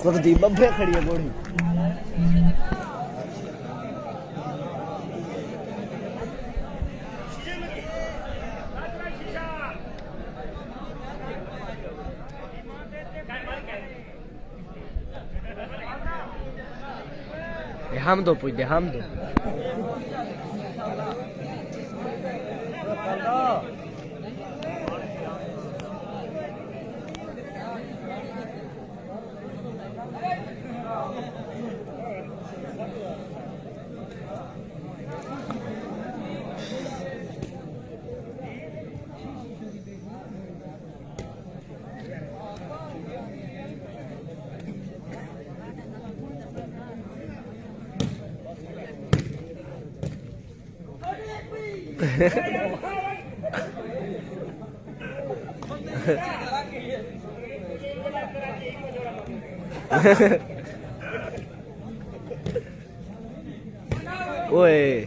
खुद दी बब्बे खड़ी है बॉडी हम दो पूछ दे हम दो ओए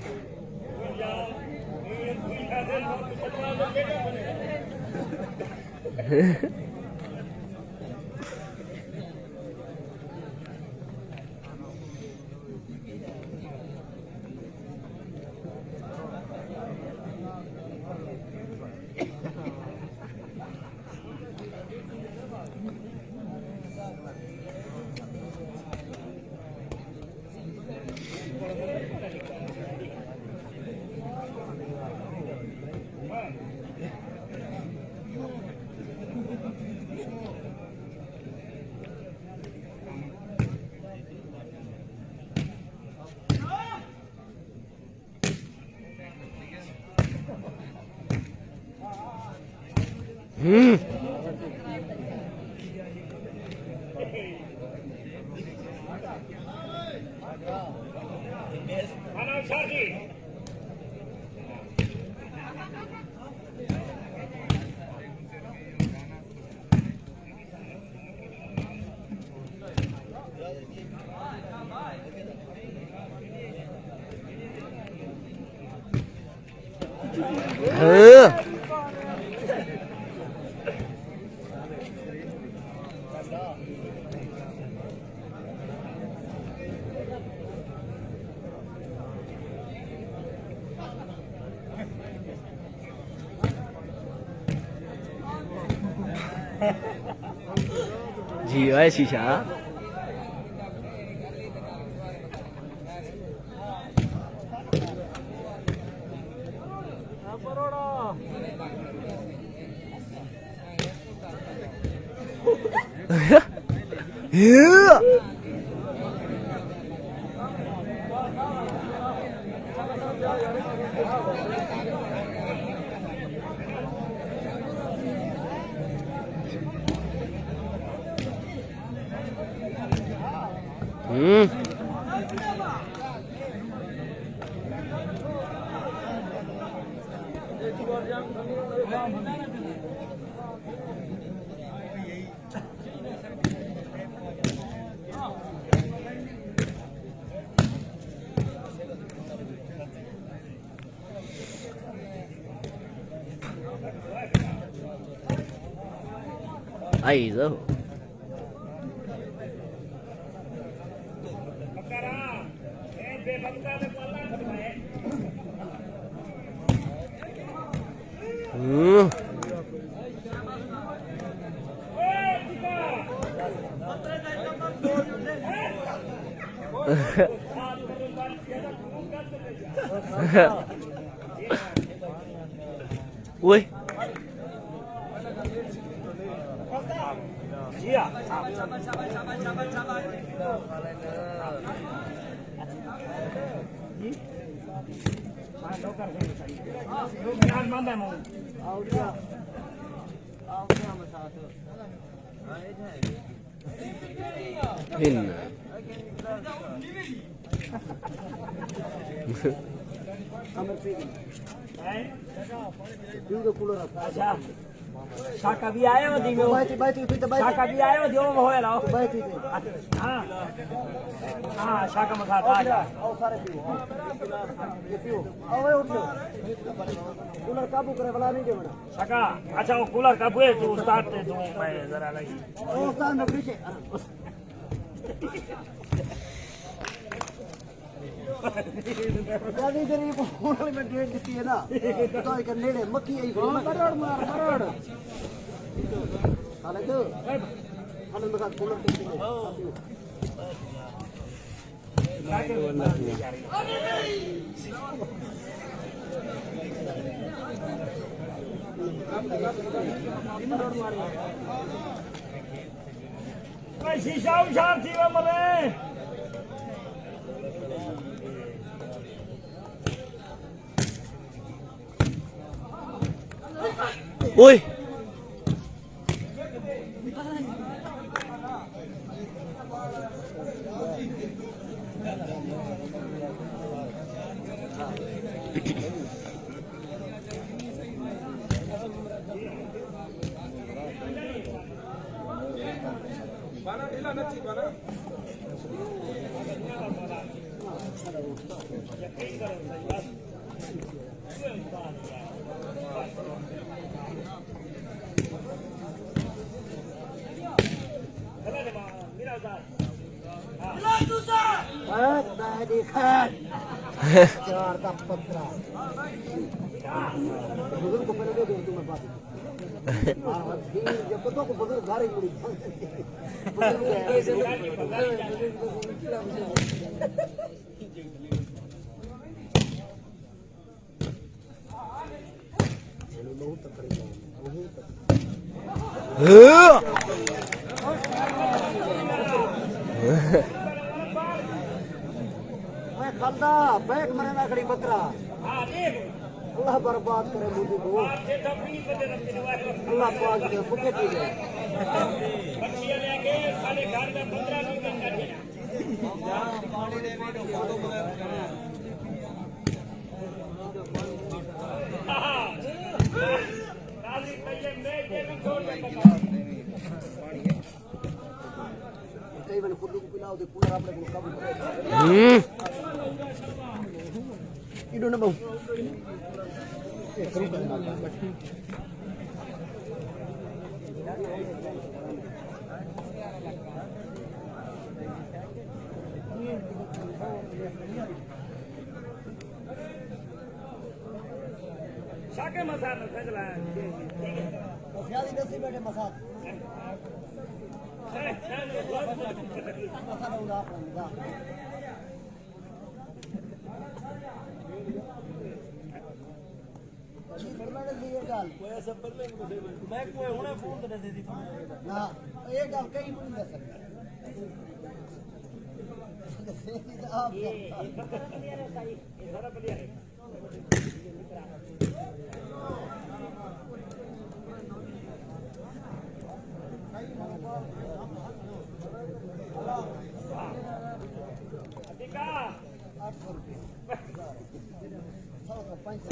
जी है शीशा आई जाओ Ui. Hin. शाका भी आयो दियो शाका भी आयो दियो होय लाओ हां हां शाका मसा आ जा ओ सारे पियो ये पियो ओए उठो कूलर काबू करे वाला नहीं देवना शाका अच्छा वो कूलर काबू है तू स्टार्ट दे तू मैं जरा लगी ओ उस्ताद न पीछे गाड़ी गरीब होने में डेट देती है ना तो एक नेड़े मक्की आई मरोड़ मार मरोड़ हाले दो हाले में का कूलर टेस्ट है शीशा उछाल थी वो मरे Ui. Bana ढीला नची बना चार का पत्रा बुजुर्ग को पहले दे दूं तुम्हें बात जब तो को बुजुर्ग गाड़ी मुड़ी खंदा बैक मरे ना खड़ी बकरा अल्लाह बर्बाद करे मुझे को अल्लाह पाक के भूखे थी गए बच्चियां लेके सारे घर में 15 दिन पानी दे बेटो फोटो काली पहले मैं के भी छोड़ दे कई बार खुद को पिलाओ दे पूरा आपने को काबू इडो न बहु शाके मसाला सजला ठीक है शादी दसी बैठे मसाला मसाला उड़ा आपका कोई सब पर मैं कोई होने फोन तो दे दी ना एक गाल कहीं नहीं दे सकता आप ये सारा बढ़िया है अधिका 800 रुपए 500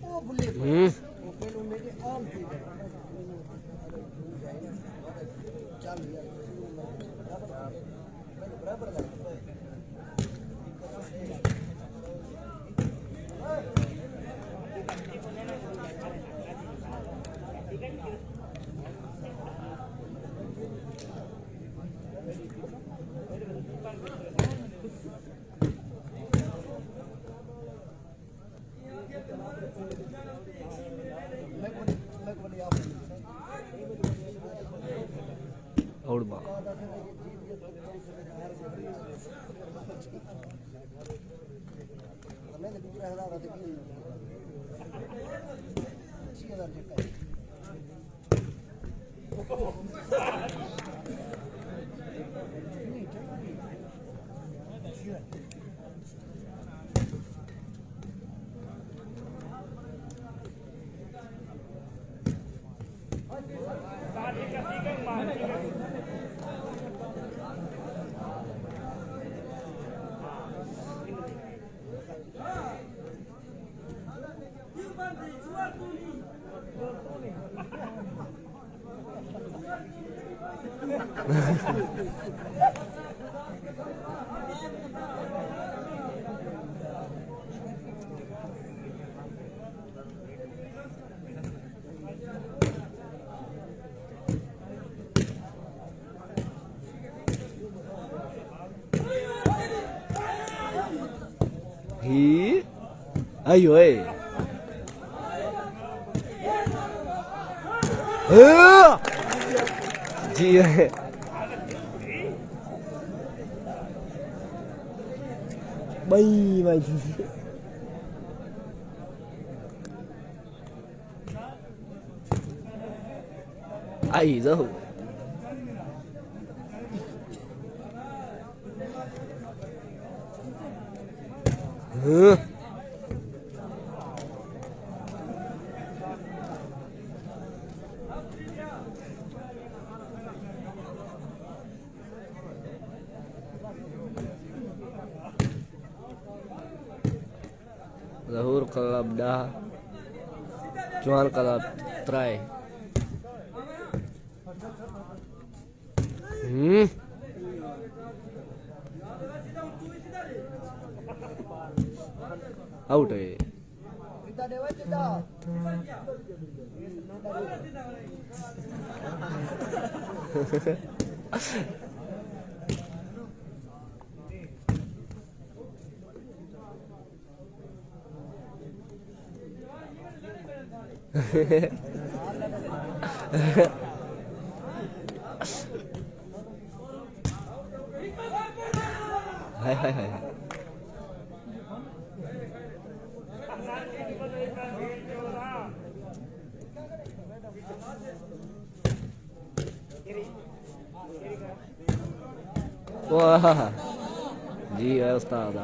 ओ बुले वो पहले मेरे आम थी चल यार बराबर और बा ही आयो ए जी भाई भाई आई जाओ Zahur kalab dah Cuan kalab try out hai hai hai hai wah जी है उस्ताद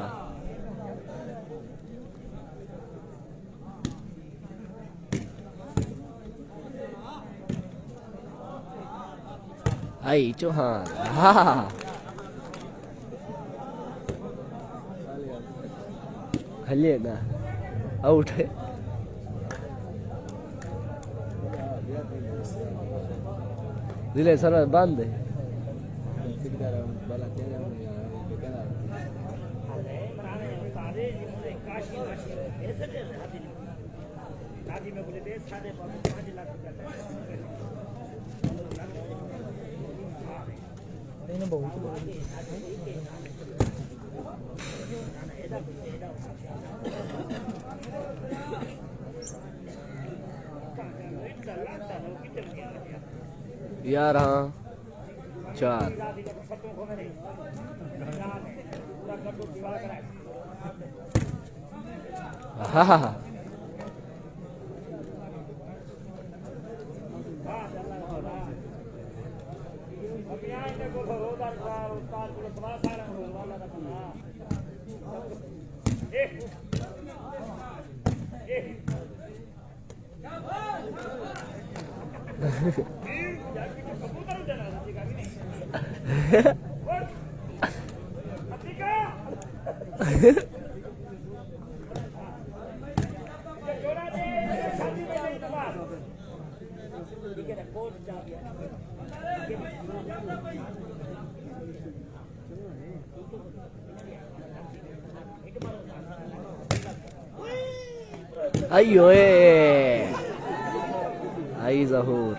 आई चौहान हाँ हलिए ना आउट है दिले सर बंद है यार हाँ 4 हाँ Ayo Ai Zahur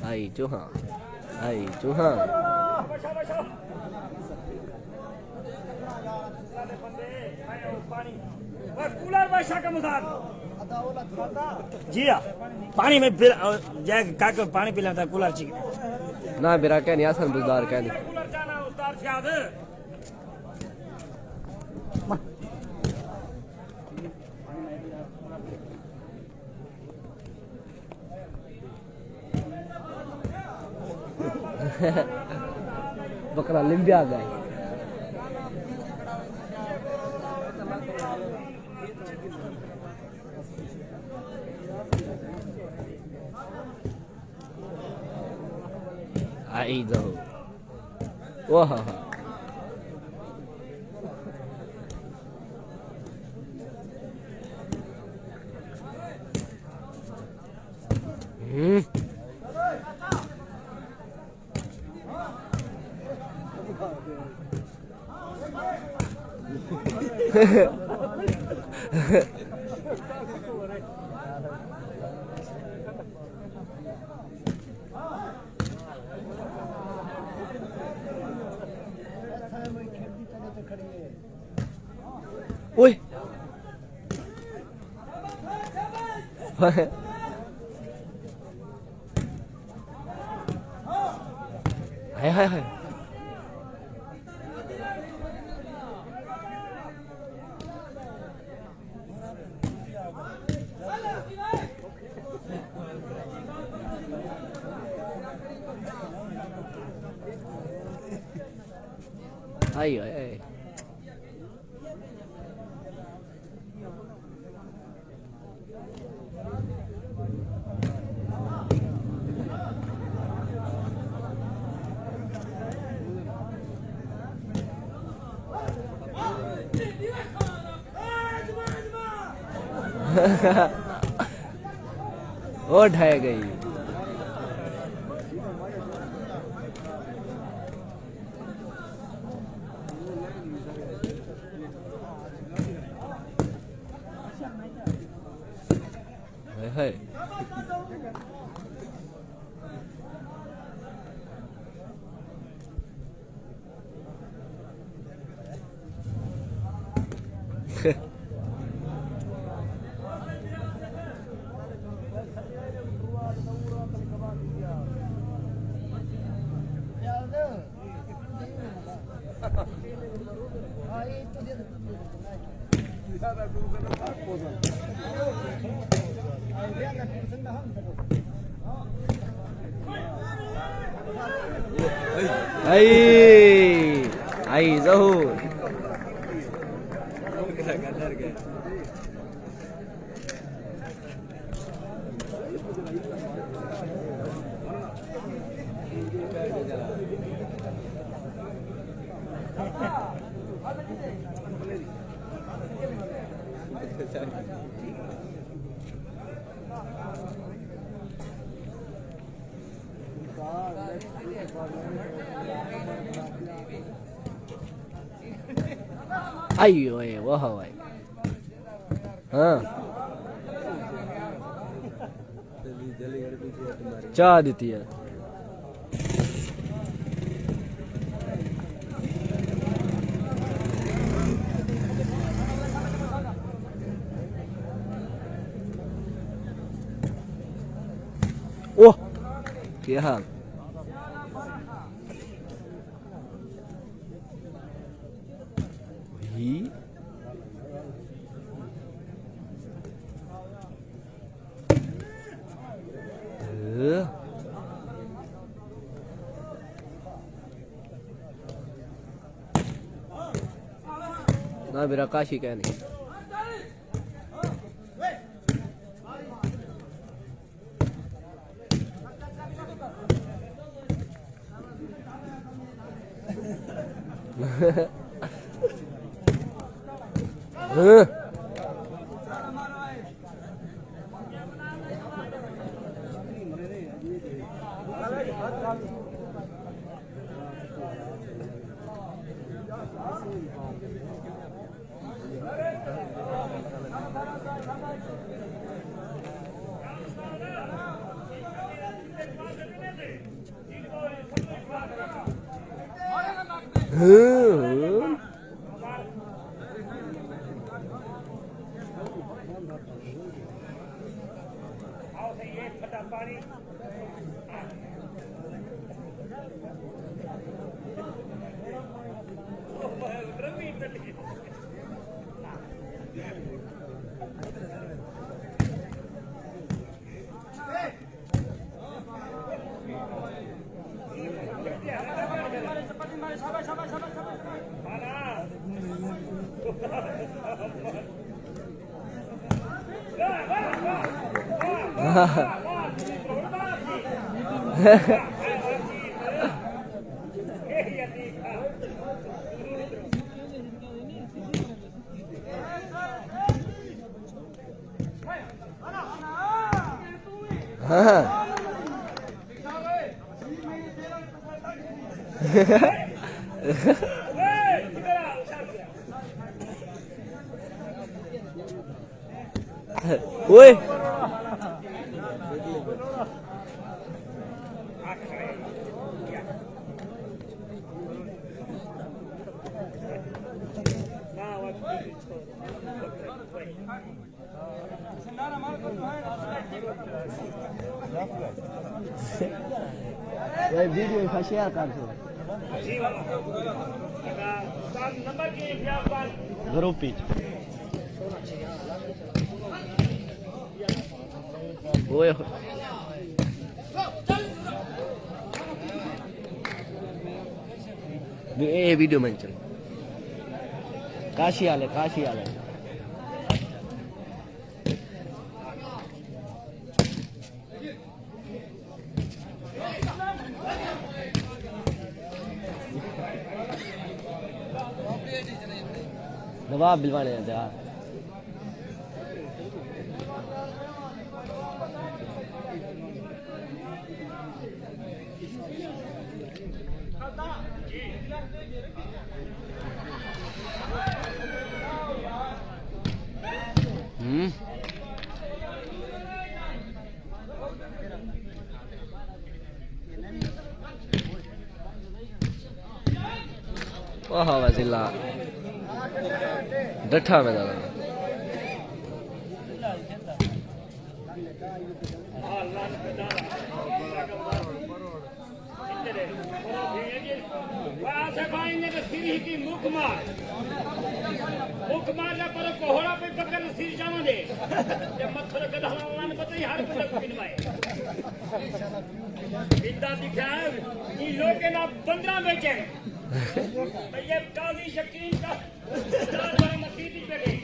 Ai Chauhan जी हाँ पानी में जाके पानी पिलाता है कूलर चाहिए ना मेरा क्या नहीं आसान बुजदार क्या नहीं कूलर जाना उतार याद बकरा लिंबी आ गए आई जहूर वाह ui hay hay hay ay ay वो ढह गई है आई आई जहूर आई ओए वाह भाई हाँ चाह देती है ओह क्या हाल ही ना मेरा काशी क्या नहीं हाँ ओए वीडियो का शेयर कर दो ग्रुप पे ओए ये वीडियो में चल काशी आले नवाब बिलवाने हैं यार वाह वजीला डठा में दादा मुकमार जा पर कोहरा पे पकड़ सिर जावा दे ते मत्थर गधावां ने पता ही हर कुछ पिनवाए बिंदा दिखा ई लोके ना 15 बेचे ये काजी शकीन का दादा मसीदी पे गई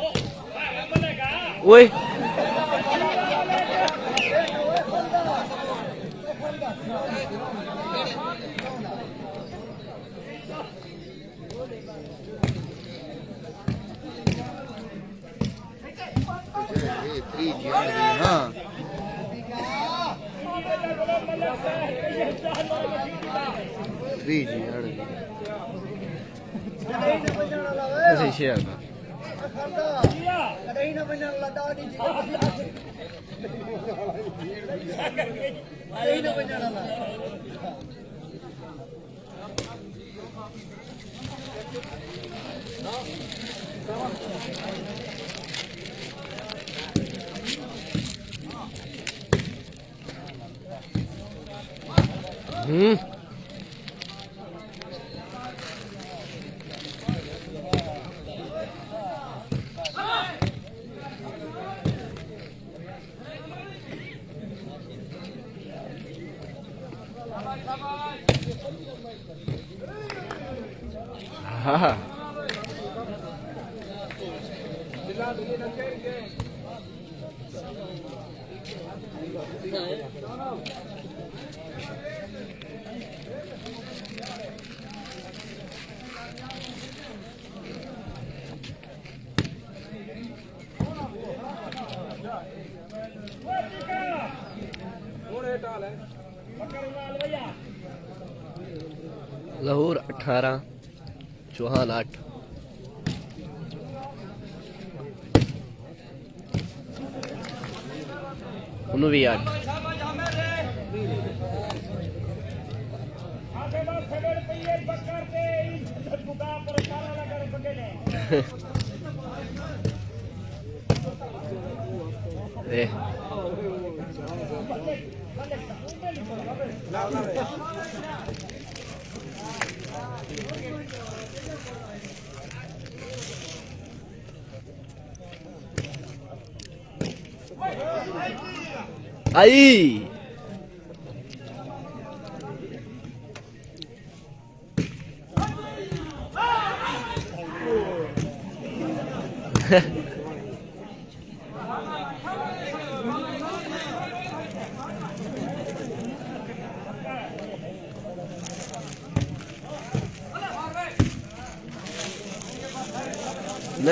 ओ बोलेगा ओए हाँ ऐसे शेयर हाँ लाहौर 18 चौहान 8 उन्होंने 8 आई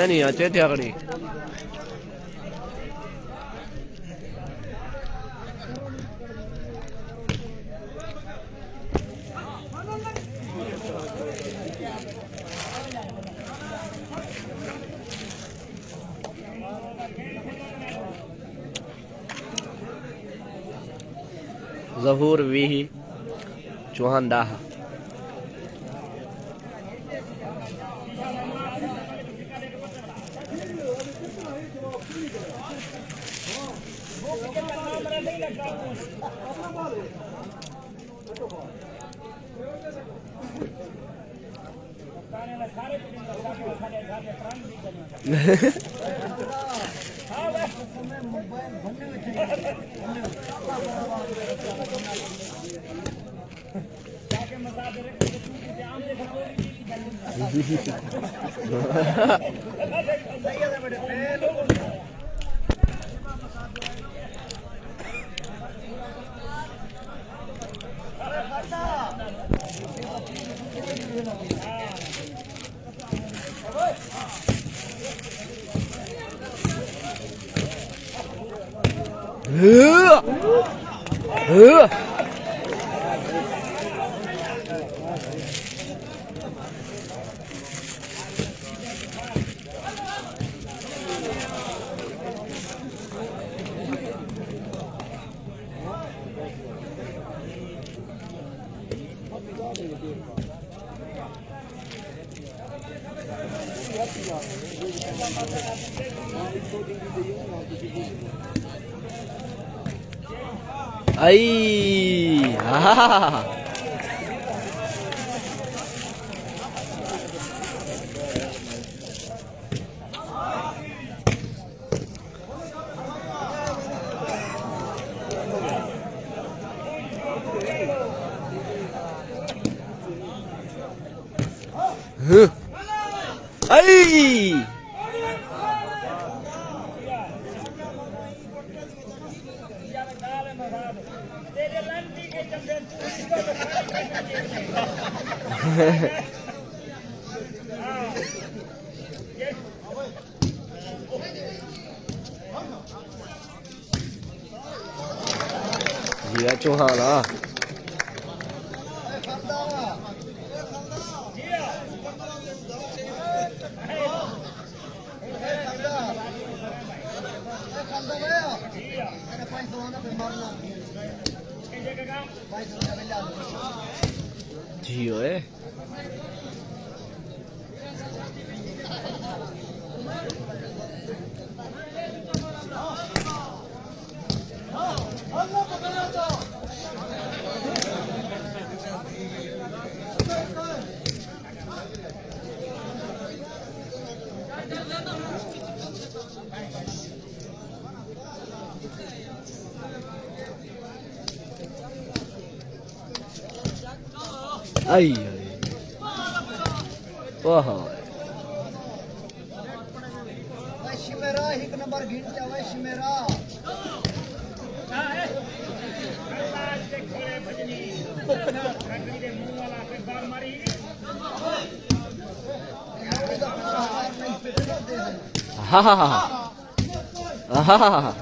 नहीं आते थे अगड़ी ज़हूर वी चौहान डाह आई आई चौहान जियो है आई वाह शिमेरा एक नंबर गिन जावे शिमेरा हा हा हा हा हा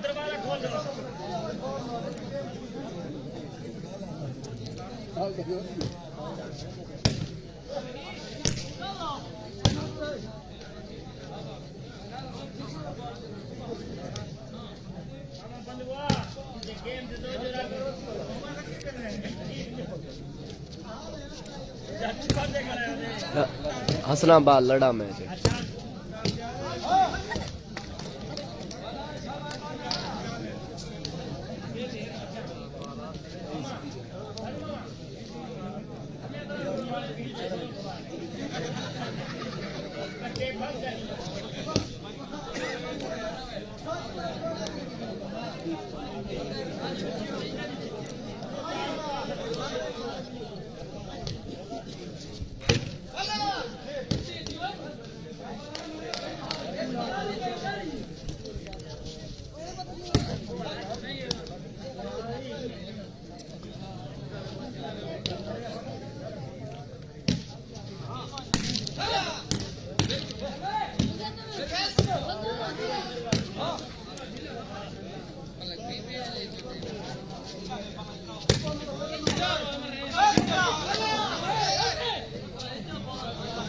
दरवाजा खोल दो हसना बाल लड़ा मैच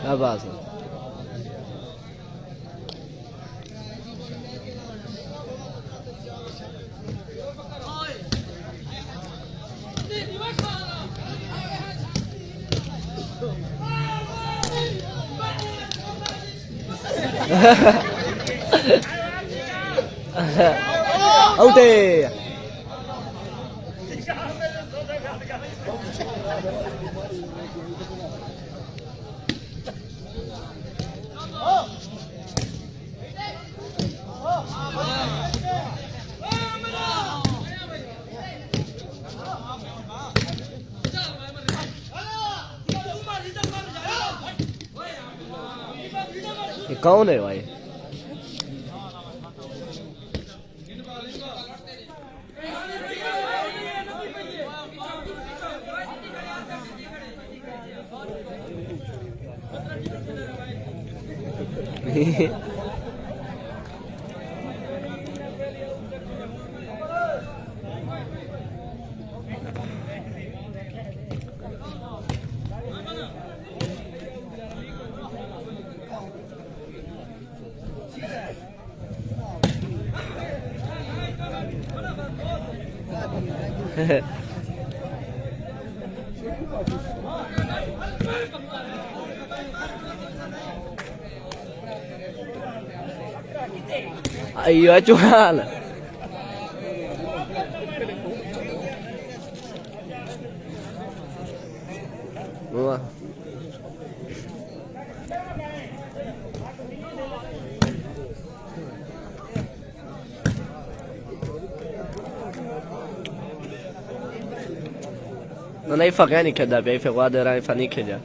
आवाज आउटे ये कौन है भाई Ayo cual. Wah. Non hai fagani che da bei guarderai fani che già.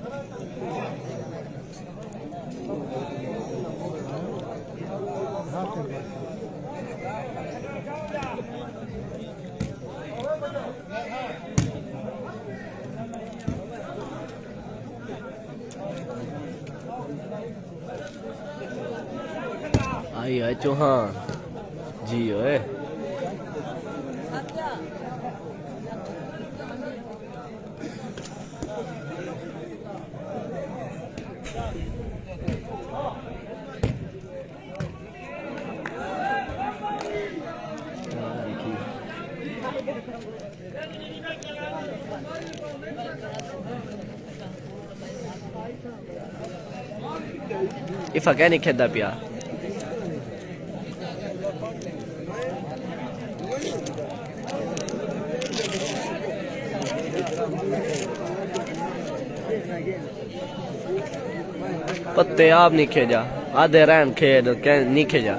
Ai ai Chauhan जी ओए Ifa kani kheda pya पत्ते आप नहीं खेजा आधे रहन खेद नहीं खेजा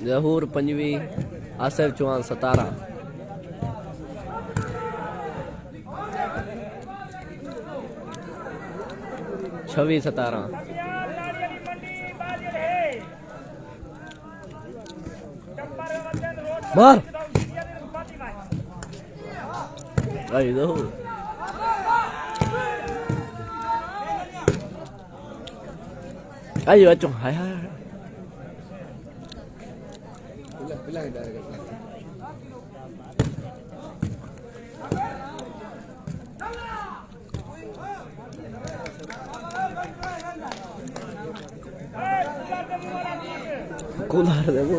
जहूर 5वीं आसिफ चौहान 17 26 17 मार आई जहूर ayo Chong hai hai Kular de bu.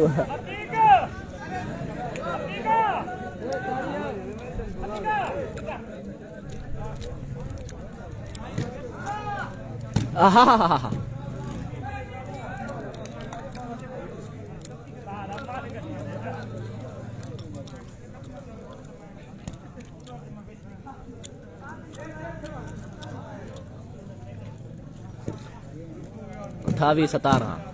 Aha. 28 17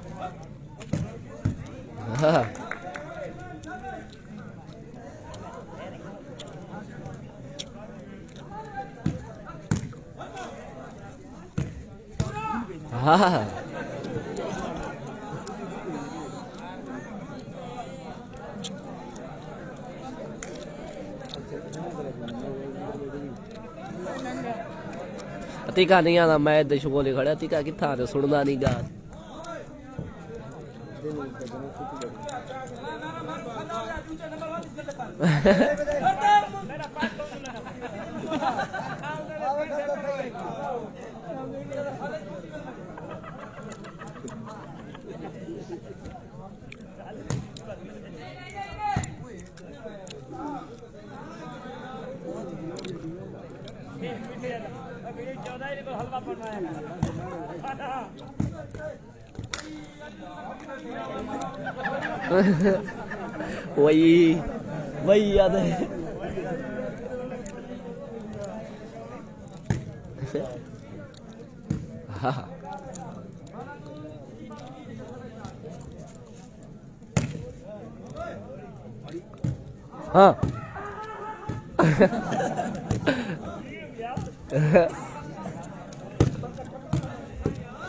हाँ हाँ तीका नहीं आता मैच दे शुगोले खड़ा तीका किथा ते सुनदा नहीं गा वही वही याद है हाँ हाँ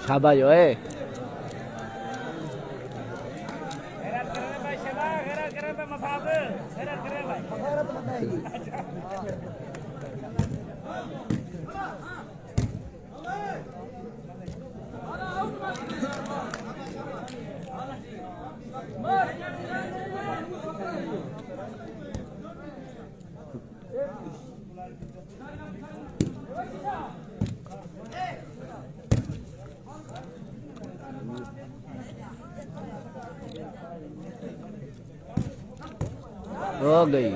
शाबाश ओए हो गई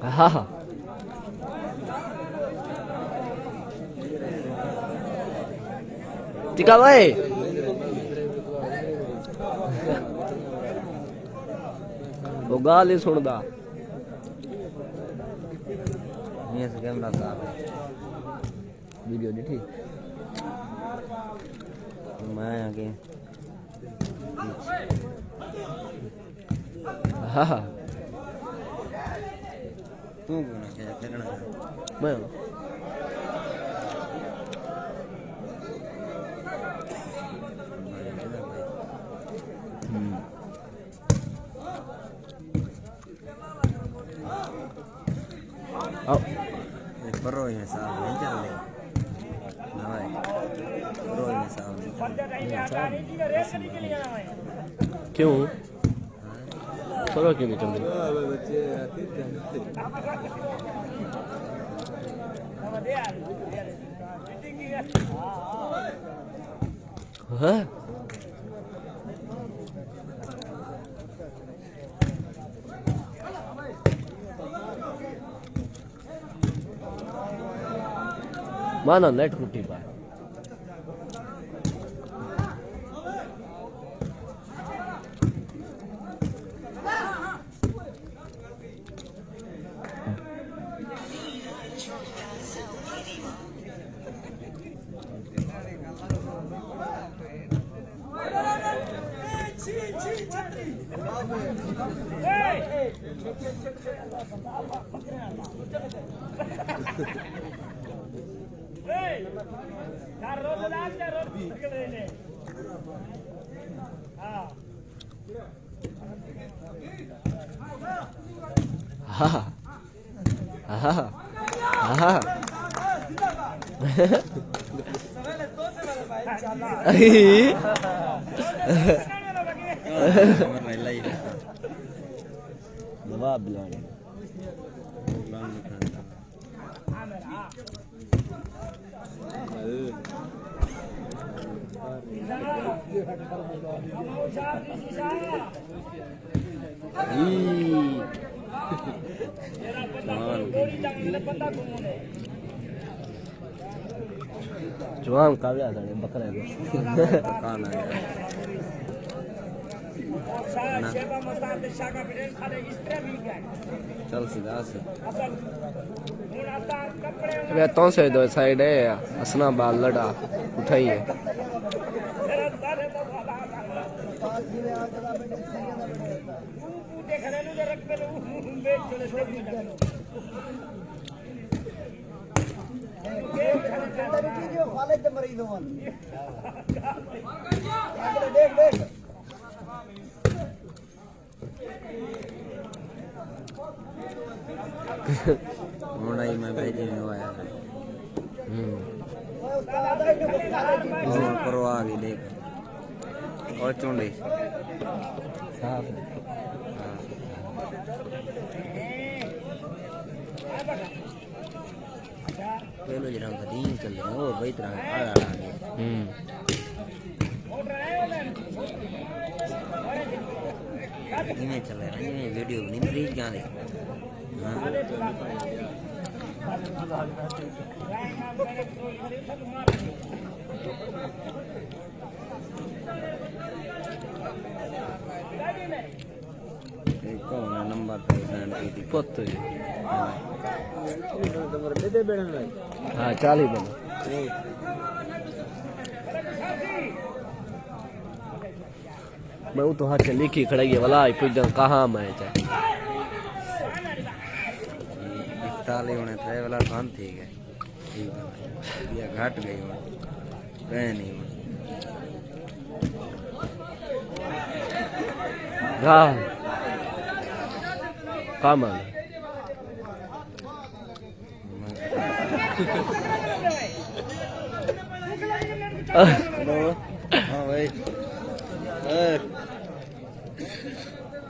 हाँ हाँ टिका भाई वो गाल ही सुनदा ये से कैमरा साफ वीडियो देखी मैं आगे हाँ तू क्या करना मैं Bro ini salah mencari nih, namai. Bro ini salah mencari. क्यों? चलो क्यों नहीं चल रही? हाँ? माना नेट टूटी पाए जुआम का भी आता है बकरा को कान है चल सीधा से वे तो से दो साइड है असना बाल लड़ा उठाई है मुंडाई में भेजी में आया करवा भी देख और चुंडी साफ पहले जरा कदीम चल रहा वो भाई तरह आड़ा आगे इन्हें चल रहा है इन्हें वीडियो नहीं फ्रीज क्या दे कौन नंबर पे सेंड की थी पुत जी नंबर दे दे बेड़न भाई हाँ 40 बनो मैं तो हाथ से लिखी खड़ाई है वाला पूछ कहाँ मैं चाहे ताले होने थे वाला बंद थी गए ठीक है ये घट गई हो कहीं नहीं हाँ काम आ हेलो हाँ भाई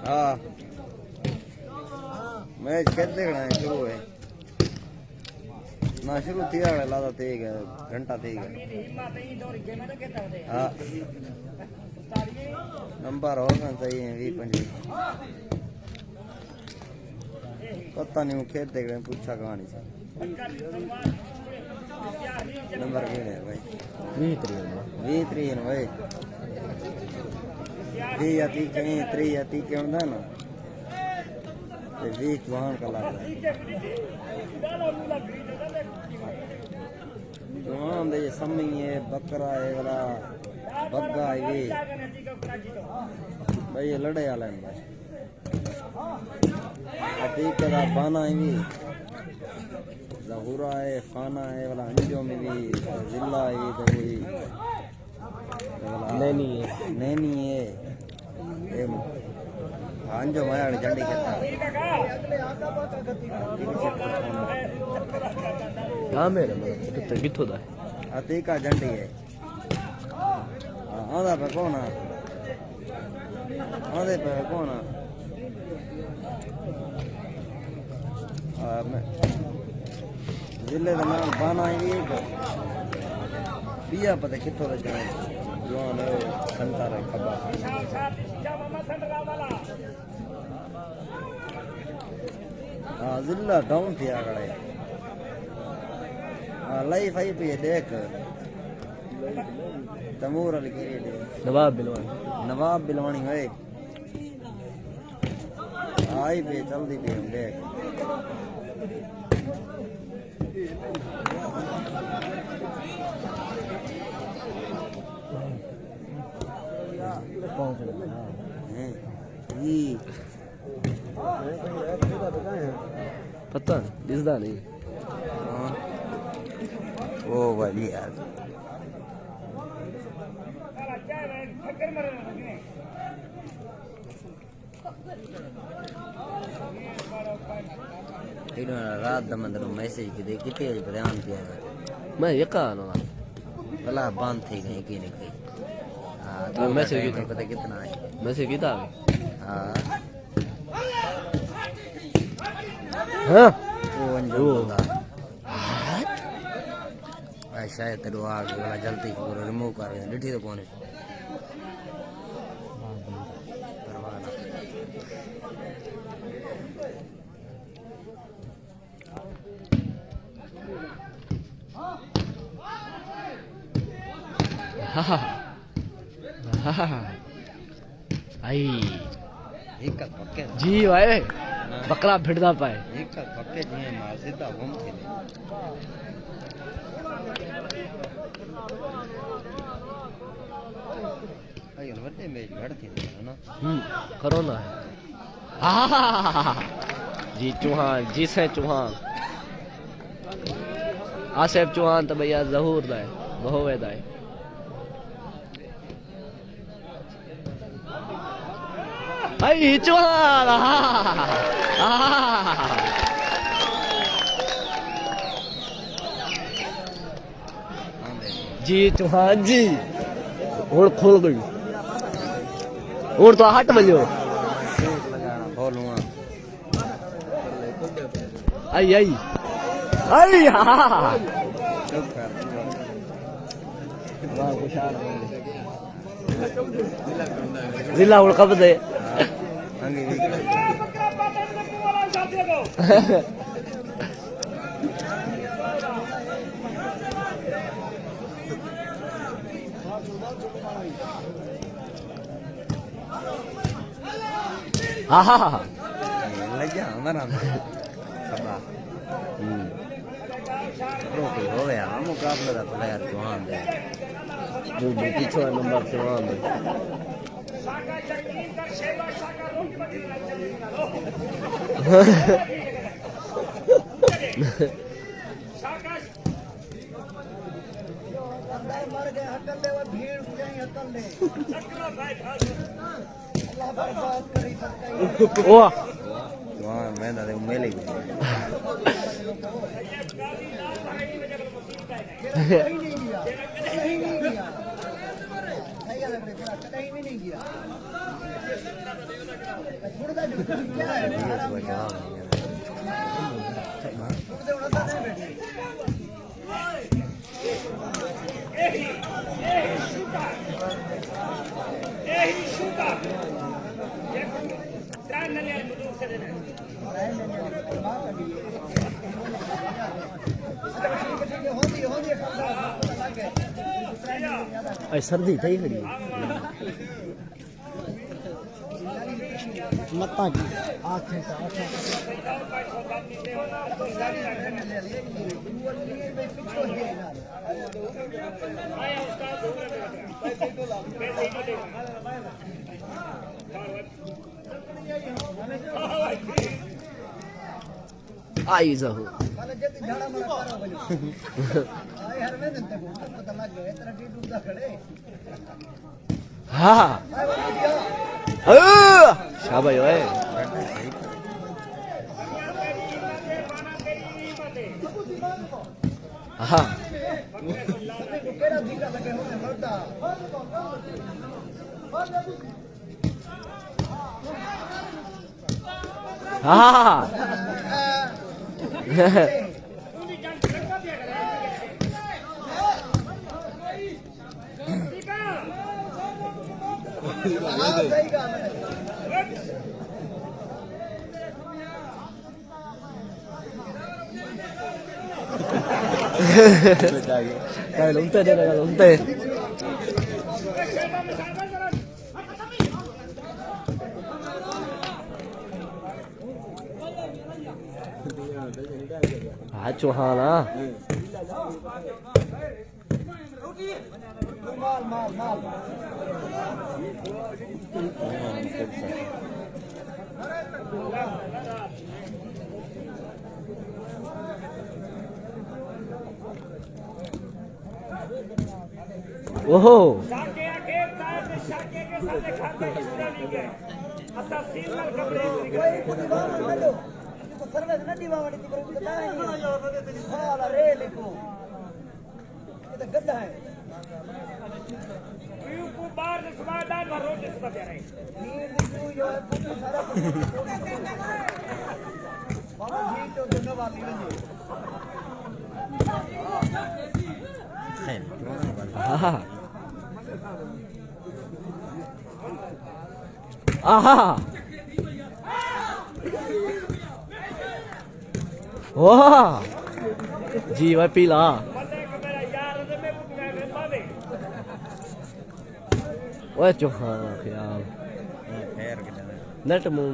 हाँ मैच कैसे देखना है शुरू है ना शुरू थी आगे लादा तेज है घंटा तेज है हाँ नंबर होगा सही है 20-25 पता नहीं वो खेत देख रहे हैं पूछा कहानी से नंबर क्या है भाई 23 है भाई 20 या 30 कहीं 3 या 30 के होता है ना 20 वहाँ का लाभ है जुआन दे सम्मी है बकरा है वाला बग्गा है ये भाई ये लड़े वाला है भाई अतीक का बाना है भी ज़हूरा है खाना है वाला अंजो में भी जिला है तो वही नैनी है ये अंजो माया झंडी कहता हाँ मेरा मतलब कितो दा अतीक का झंडी है आधा पे कौन है आधे पे कौन है जिले का नाम बाना ही पिया पता कितों लग जाए जवान है संता रहे खबा हाँ जिला डाउन थी आगड़े लाइफ आई पे देख तमूर अली की नवाब बिलवानी भाई आई पे चलती पे हम देख पता दिसदा नहीं वो वाली यार रात दमंदर मैसेज की दे कितने ध्यान किया मैं ये कहा ना भला बंद थी गई कि नहीं गई तो मैसेज की पता कितना है मैसेज की था हाँ हाँ वो अंजू होगा शायद तेरे आग वाला जलती पूरा रिमूव कर रहे हैं लिठी तो कौन है आई एक का पक्के जी भाई बकरा भिड़ना पाए एक का पक्के जी मार सीधा घूम के अयो वड्डे मैच घड़ती है ना करो ना जी चौहान जी से चौहान आसिफ चौहान तो भैया जहूर दाए बहुवे दाए आई चौहान जी चौहान जी और खोल गई और तो हट बजो खोलूंगा आई आई आई हाँ चुप कर जिला उड़ कब दे अंगे हाँ लग जा हमारा खबा रोटी हो गया मुकाबला का प्लेयर चौहान दे जो पीछे नंबर चौहान दे ओ चौहान मैं ना मेले सर्दी थी खड़ी मत्ता की आंखें का आई जहू हाँ शाबाश ओए हाँ हाँ Kayak lonte deh, kayak lonte. Ah, Chauhan ah. ओहो आहा वाह जी भाई पीला ओए चोखा ख्याल खैर के नेट में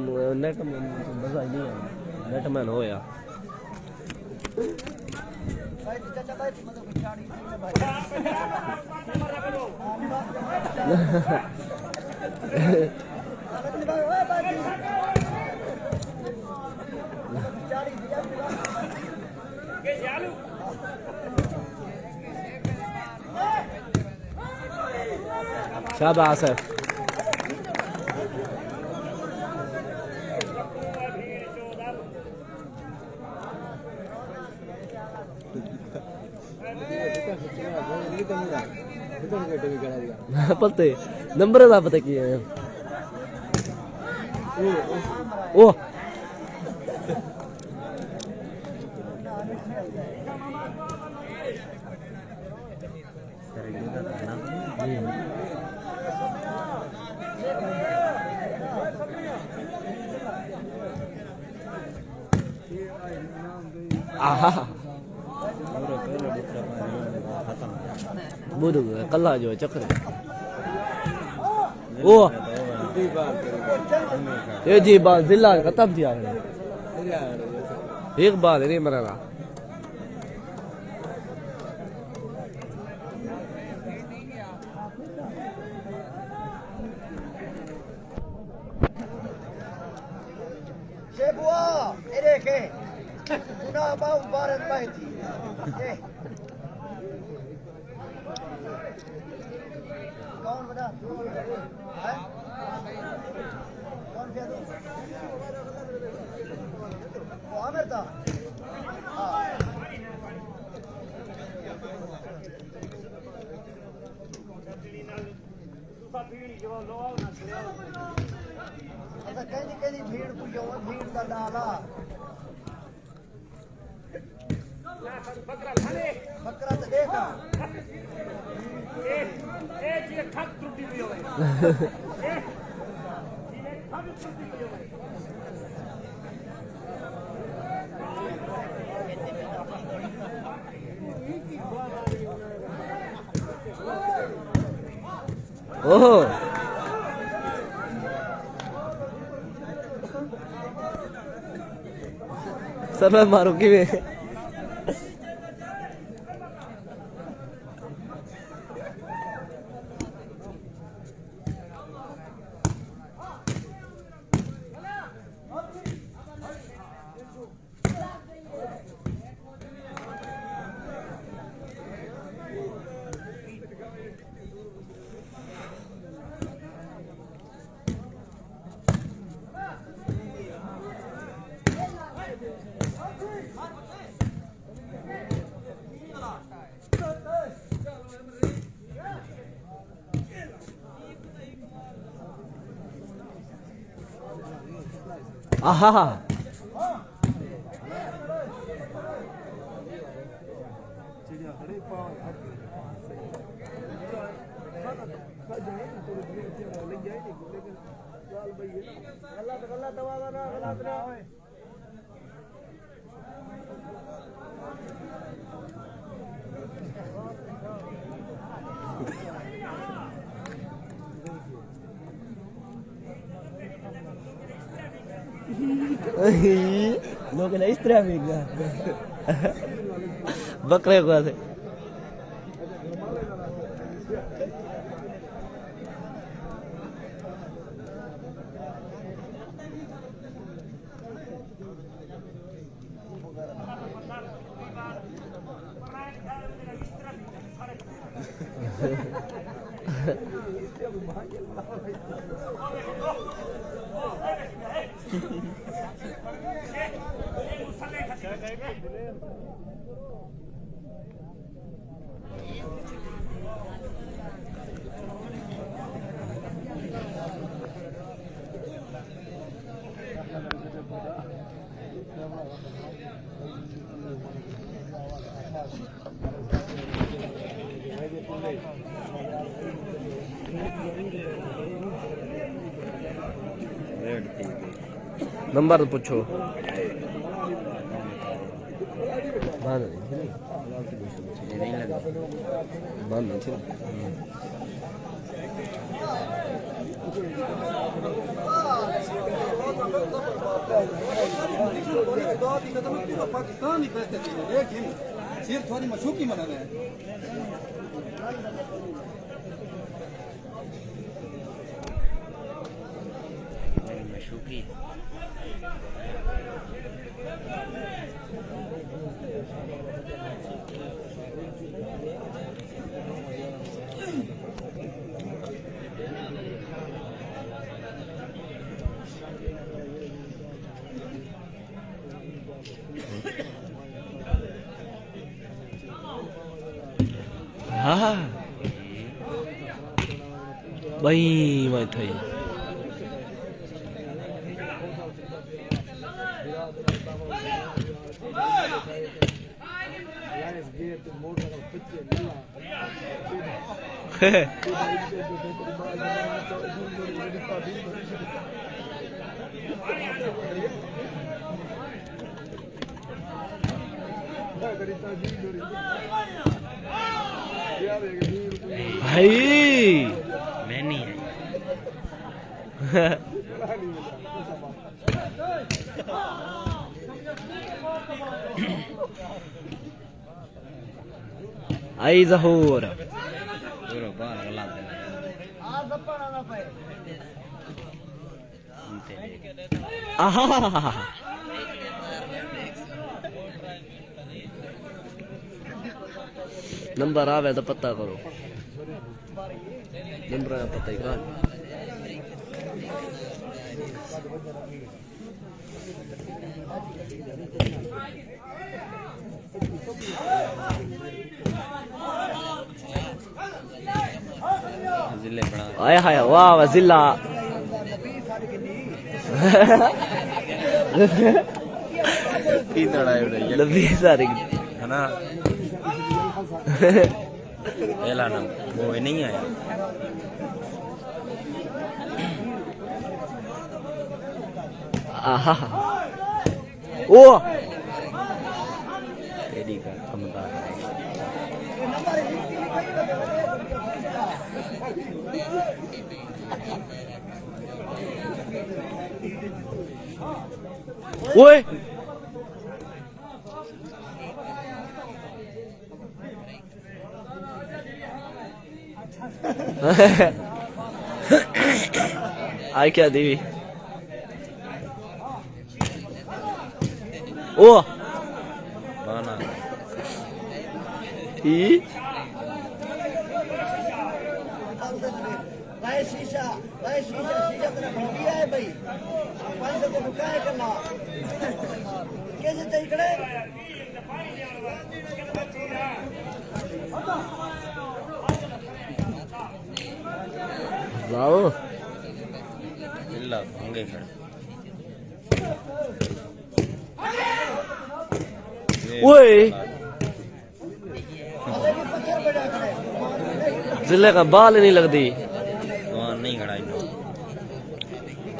मजा ही नहीं आया नेट में होया शाबाश है पता नंबर का पता की है ओ आहा बुदू कल्ला जो चक्कर ओ ये जी बात जिला खत्म दिया एक बात नहीं मरना शेबुआ ये देखे गुना बाउ भारत बैठी कौन बता है कौन क्या वो आमिर था अच्छा कहीं भीड़ को जो भीड़ का डाला बकरा तो देखा जी खत टूटी हुई हो ओहो समय मारो कि आहा लोग ना इस तरह भी बकरे को ऐसे नंबर पूछो बांध नहीं थी ये नहीं लगा बांध नहीं थी पाकिस्तान ही पैसे सिर्फ थोड़ी मशूकी मना रहे हैं मशूकी हाँ भाई मैं थी भाई मैं नहीं है आई जहूर पूरा बाहर गला देना आहा नंबर आवे तो पता करो नंबर का पता ही कहा जिले बना आय हाय वाह वजिला पीतड़ा है लंबी सारी है ना एला ना वो नहीं आया आहा ओ तेरी का कमदार ओए आई क्या देवी ओ बाना ई भाई शीशा तेरा भाभी है भाई पानी से तो क्या करना कैसे चाहिए करे लाओ इल्ला होंगे खड़े ओए जिले का बाल नहीं लगती वहाँ नहीं खड़ा इन्हों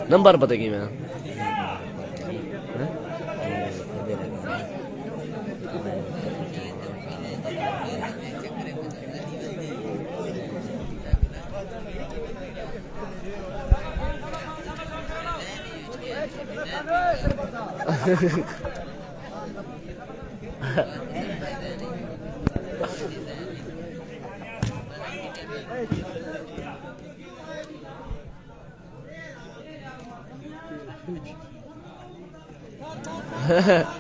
नंबर पता की मैं Ha ha.